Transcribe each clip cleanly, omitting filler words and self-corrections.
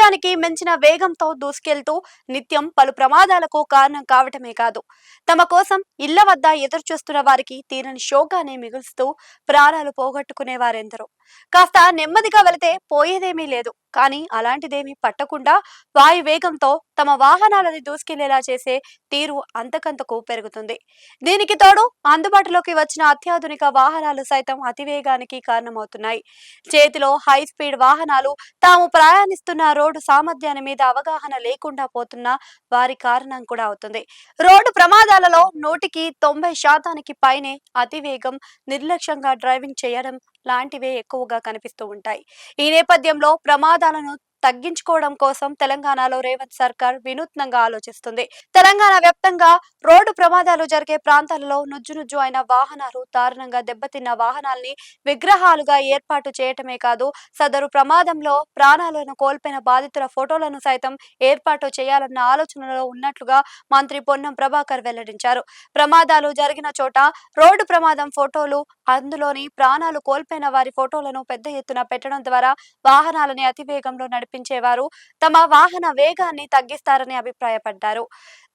గమ్యానికి మించిన వేగంతో దూసుకెళ్తూ నిత్యం పలు ప్రమాదాలకు కారణం కావటమే కాదు, తమ కోసం ఇళ్ల వద్ద ఎదురు చూస్తున్న వారికి తీరని శోకాన్ని మిగులుస్తూ ప్రాణాలు పోగొట్టుకునే వారెందరో. కాస్త నెమ్మదిగా వెళితే పోయేదేమీ లేదు, కానీ అలాంటిదేమీ పట్టకుండా వాయు వేగంతో తమ వాహనాలని దూసుకెళ్లేలా చేసే తీరు అంతకంతకు పెరుగుతుంది. దీనికి తోడు అందుబాటులోకి వచ్చిన అత్యాధునిక వాహనాలు సైతం అతివేగానికి కారణమవుతున్నాయి. చేతిలో హై స్పీడ్ వాహనాలు తాము ప్రయాణిస్తున్న రోడ్డు సామర్థ్యాన్ని మీద అవగాహన లేకుండా పోతున్న వారి కారణం కూడా అవుతుంది. రోడ్డు ప్రమాదాలలో 100% పైనే అతివేగం, నిర్లక్ష్యంగా డ్రైవింగ్ చేయడం లాంటివే ఎక్కువగా కనిపిస్తూ ఉంటాయి. ఈ నేపథ్యంలో ప్రమాదాలను తగ్గించుకోవడం కోసం తెలంగాణలో రేవంత్ సర్కార్ వినూత్నంగా ఆలోచిస్తుంది. తెలంగాణ వ్యాప్తంగా రోడ్డు ప్రమాదాలు జరిగే ప్రాంతాలలో నుజ్జు అయిన వాహనాలు, దారుణంగా దెబ్బతిన్న వాహనాల్ని విగ్రహాలుగా ఏర్పాటు చేయటమే కాదు, సదరు ప్రమాదంలో ప్రాణాలను కోల్పోయిన బాధితుల ఫోటోలను సైతం ఏర్పాటు చేయాలన్న ఆలోచనలో ఉన్నట్లుగా మంత్రి పొన్నం ప్రభాకర్ వెల్లడించారు. ప్రమాదాలు జరిగిన చోట రోడ్డు ప్రమాదం ఫోటోలు, అందులోని ప్రాణాలు కోల్పోయిన వారి ఫోటోలను పెద్ద ఎత్తున పెట్టడం ద్వారా వాహనాలని అతివేగంలో నడిపించేవారు తమ వాహన వేగాన్ని తగ్గిస్తారని అభిప్రాయపడ్డారు.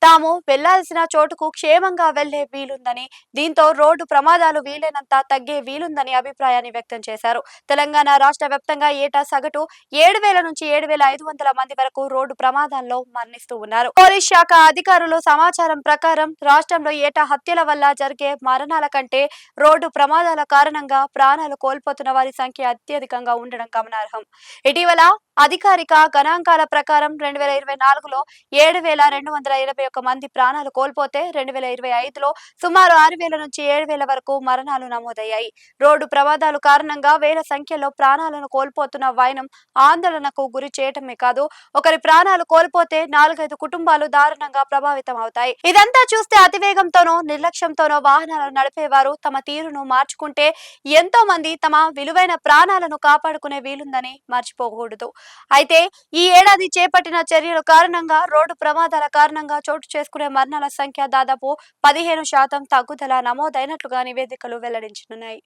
తాము వెళ్లాల్సిన చోటుకు క్షేమంగా వెళ్లే వీలుందని, దీంతో రోడ్డు ప్రమాదాలు వీలైనంత తగ్గే వీలుందని అభిప్రాయాన్ని వ్యక్తం చేశారు. తెలంగాణ రాష్ట్ర వ్యాప్తంగా ఏటా సగటు 7,000 నుంచి 7,500 మంది వరకు రోడ్డు ప్రమాదాల్లో మరణిస్తూ ఉన్నారు. పోలీస్ శాఖ అధికారులు సమాచారం ప్రకారం రాష్ట్రంలో ఏటా హత్యల వల్ల జరిగే మరణాల కంటే రోడ్డు ప్రమాదాల కారణంగా ప్రాణాలు కోల్పోతున్న వారి సంఖ్య అత్యధికంగా ఉండడం గమనార్హం. ఇటీవల అధికారిక గణాంకాల ప్రకారం 2024లో 7,221 మంది ప్రాణాలు కోల్పోతే 2025లో సుమారు 6,000 నుంచి 7,000 వరకు మరణాలు నమోదయ్యాయి. రోడ్డు ప్రమాదాలు కారణంగా వేల సంఖ్యలో ప్రాణాలను కోల్పోతున్న వైనం ఆందోళనకు గురి చేయటమే కాదు, ఒకరి ప్రాణాలు కోల్పోతే 4-5 కుటుంబాలు దారుణంగా ప్రభావితం అవుతాయి. ఇదంతా చూస్తే అతివేగంతోనో నిర్లక్ష్యంతోనో వాహనాలను నడిపేవారు తమ తీరును మార్చుకుంటే ఎంతో మంది తమ విలువైన ప్రాణాలను కాపాడుకునే వీలుందని మర్చిపోకూడదు. అయితే ఈ ఏడాది చేపట్టిన చర్యల కారణంగా రోడ్డు ప్రమాదాల కారణంగా చోటు చేసుకునే మరణాల సంఖ్య దాదాపు 15% తగ్గుదల నమోదైనట్లుగా నివేదికలు వెల్లడించనున్నాయి.